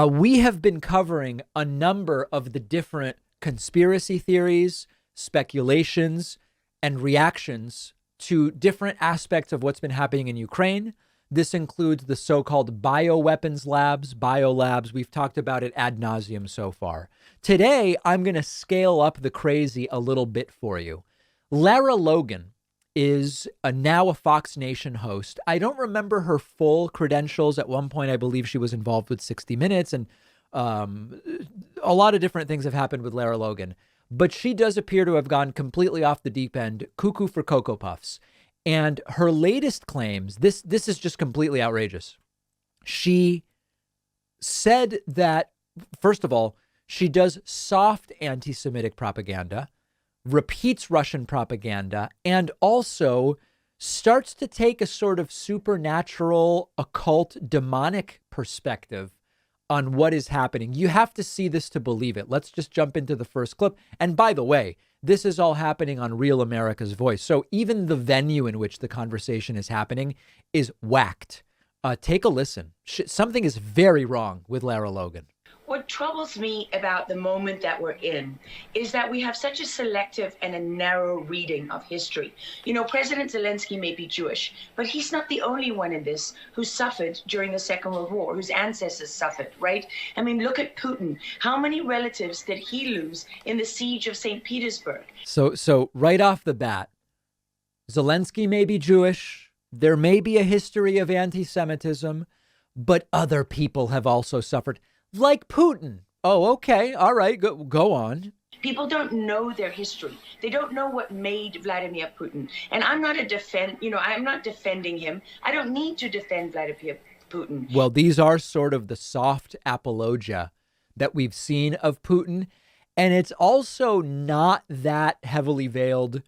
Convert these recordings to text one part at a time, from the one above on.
We have been covering a number of the different conspiracy theories, speculations, and reactions to different aspects of what's been happening in Ukraine. This includes the so-called bioweapons labs, biolabs. We've talked about it ad nauseum so far. Today, I'm going to scale up the crazy a little bit for you. Lara Logan is now a Fox Nation host. I don't remember her full credentials. At one point, I believe she was involved with 60 Minutes, and a lot of different things have happened with Lara Logan. But she does appear to have gone completely off the deep end, cuckoo for Cocoa Puffs. And her latest claims, this is just completely outrageous. She said that, first of all, she does soft anti-Semitic propaganda, repeats Russian propaganda, and also starts to take a sort of supernatural, occult, demonic perspective on what is happening. You have to see this to believe it. Let's just jump into the first clip. And by the way, this is all happening on Real America's Voice. So even the venue in which the conversation is happening is whacked. Take a listen. Something is very wrong with Lara Logan. What troubles me about the moment that we're in is that we have such a selective and a narrow reading of history. You know, President Zelensky may be Jewish, but he's not the only one in this who suffered during the Second World War, whose ancestors suffered, right? I mean, look at Putin. How many relatives did he lose in the siege of St. Petersburg? So right off the bat, Zelensky may be Jewish. There may be a history of anti-Semitism, but other people have also suffered. Like Putin. Oh, okay. All right. Go on. People don't know their history. They don't know what made Vladimir Putin. And I'm not I'm not defending him. I don't need to defend Vladimir Putin. Well, these are sort of the soft apologia that we've seen of Putin. And it's also not that heavily veiled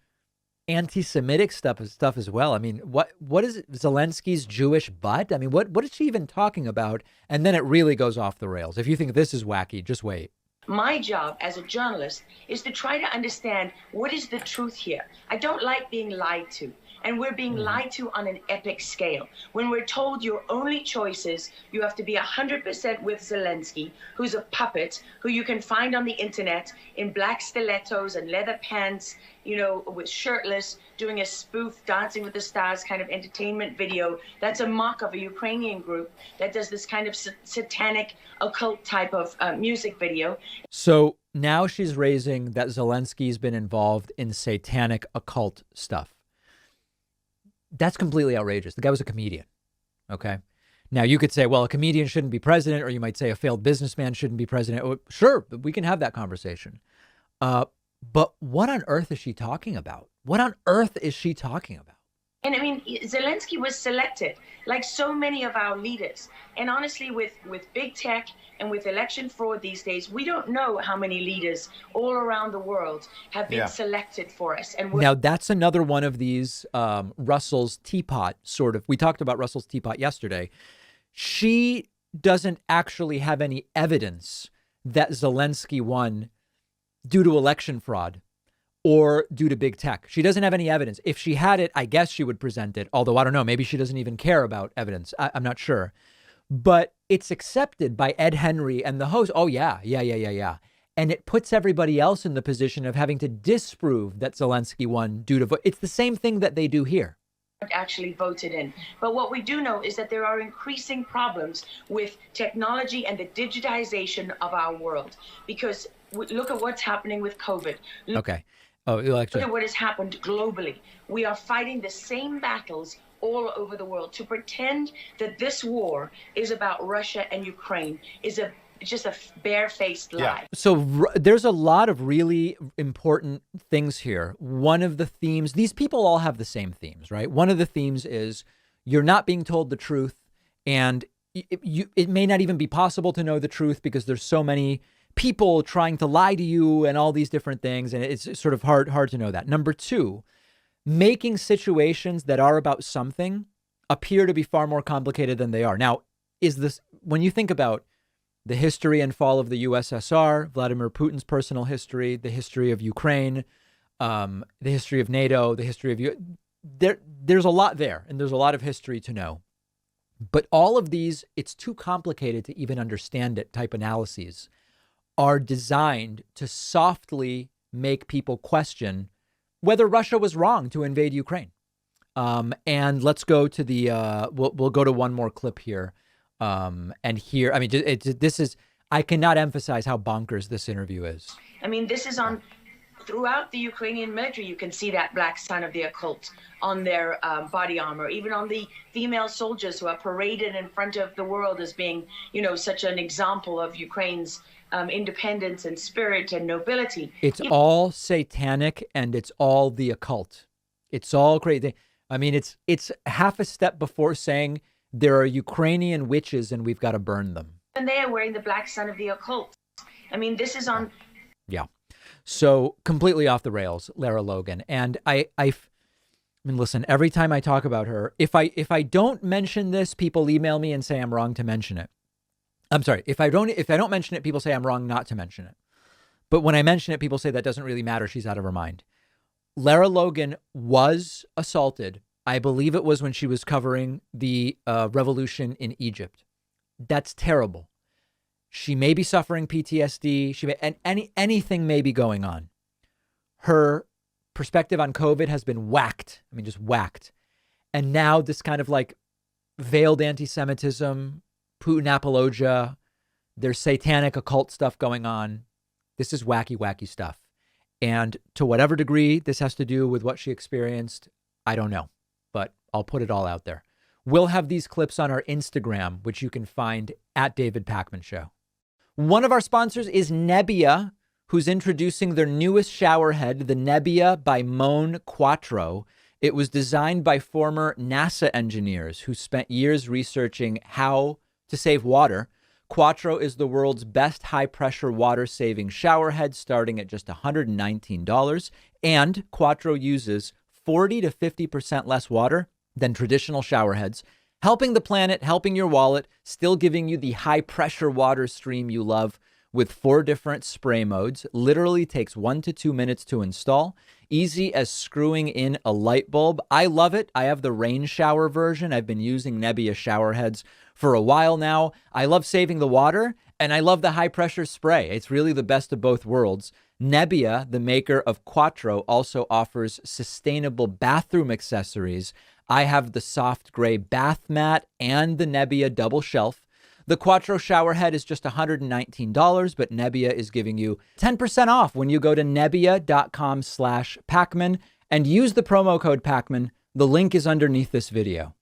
anti-Semitic stuff as well. I mean, what is it? Zelensky's Jewish butt? I mean, what is she even talking about? And then it really goes off the rails. If you think this is wacky, just wait. My job as a journalist is to try to understand what is the truth here. I don't like being lied to. And we're being lied to on an epic scale. When we're told your only choice is you have to be 100% with Zelensky, who's a puppet, who you can find on the internet in black stilettos and leather pants, you know, with shirtless, doing a spoof Dancing with the Stars kind of entertainment video. That's a mock of a Ukrainian group that does this kind of satanic occult type of music video. So now she's raising that Zelensky's been involved in satanic occult stuff. That's completely outrageous. The guy was a comedian. Okay. Now you could say, well, a comedian shouldn't be president, or you might say a failed businessman shouldn't be president. Oh, sure, we can have that conversation. But what on earth is she talking about? What on earth is she talking about? And I mean, Zelensky was selected like so many of our leaders. And honestly, with big tech and with election fraud these days, we don't know how many leaders all around the world have been selected for us. And now that's another one of these Russell's teapot sort of. We talked about Russell's teapot yesterday. She doesn't actually have any evidence that Zelensky won due to election fraud or due to big tech. She doesn't have any evidence. If she had it, I guess she would present it. Although I don't know, maybe she doesn't even care about evidence. I'm not sure. But it's accepted by Ed Henry and the host. Oh, yeah. And it puts everybody else in the position of having to disprove that Zelensky won due to vote. It's the same thing that they do here. Actually voted in. But what we do know is that there are increasing problems with technology and the digitization of our world. Because look at what's happening with COVID. Okay. Oh, election. Look at what has happened globally. We are fighting the same battles all over the world. To pretend that this war is about Russia and Ukraine is just a barefaced lie. Yeah. So there's a lot of really important things here. One of the themes, these people all have the same themes, right? One of the themes is you're not being told the truth, and it may not even be possible to know the truth because there's so many people trying to lie to you and all these different things. And it's sort of hard to know that. Number two, making situations that are about something appear to be far more complicated than they are. Now, when you think about the history and fall of the USSR, Vladimir Putin's personal history, the history of Ukraine, the history of NATO, the history of there's a lot there, and there's a lot of history to know. But all of these, it's too complicated to even understand it type analyses are designed to softly make people question whether Russia was wrong to invade Ukraine. And let's go to the, we'll go to one more clip here. And here, I mean, this is, I cannot emphasize how bonkers this interview is. I mean, this is on throughout the Ukrainian military. You can see that black sign of the occult on their body armor, even on the female soldiers who are paraded in front of the world as being, you know, such an example of Ukraine's independence and spirit and nobility. It's all satanic and it's all the occult. It's all crazy. I mean, it's half a step before saying there are Ukrainian witches and we've got to burn them. And they are wearing the black sign of the occult. I mean, this is on. Yeah. So completely off the rails, Lara Logan. And I mean, listen, every time I talk about her, if I don't mention this, people email me and say I'm wrong to mention it. I'm sorry. If I don't mention it, people say I'm wrong not to mention it. But when I mention it, people say that doesn't really matter. She's out of her mind. Lara Logan was assaulted. I believe it was when she was covering the revolution in Egypt. That's terrible. She may be suffering PTSD. And anything may be going on. Her perspective on COVID has been whacked. I mean, just whacked. And now this kind of like veiled anti-Semitism, Putin apologia, there's satanic occult stuff going on. This is wacky, wacky stuff. And to whatever degree this has to do with what she experienced, I don't know, but I'll put it all out there. We'll have these clips on our Instagram, which you can find at David Pakman Show. One of our sponsors is Nebbia, who's introducing their newest shower head, the Nebbia by Mon Quattro. It was designed by former NASA engineers who spent years researching how to save water. Quattro is the world's best high-pressure water-saving shower head, starting at just $119. And Quattro uses 40 to 50% less water than traditional shower heads, helping the planet, helping your wallet, still giving you the high-pressure water stream you love with 4 different spray modes. Literally takes 1 to 2 minutes to install. Easy as screwing in a light bulb. I love it. I have the rain shower version. I've been using Nebbia shower heads for a while now. I love saving the water and I love the high pressure spray. It's really the best of both worlds. Nebbia, the maker of Quattro, also offers sustainable bathroom accessories. I have the soft gray bath mat and the Nebbia double shelf. The Quattro shower head is just $119, but Nebbia is giving you 10% off when you go to nebbia.com/Pakman and use the promo code Pakman. The link is underneath this video.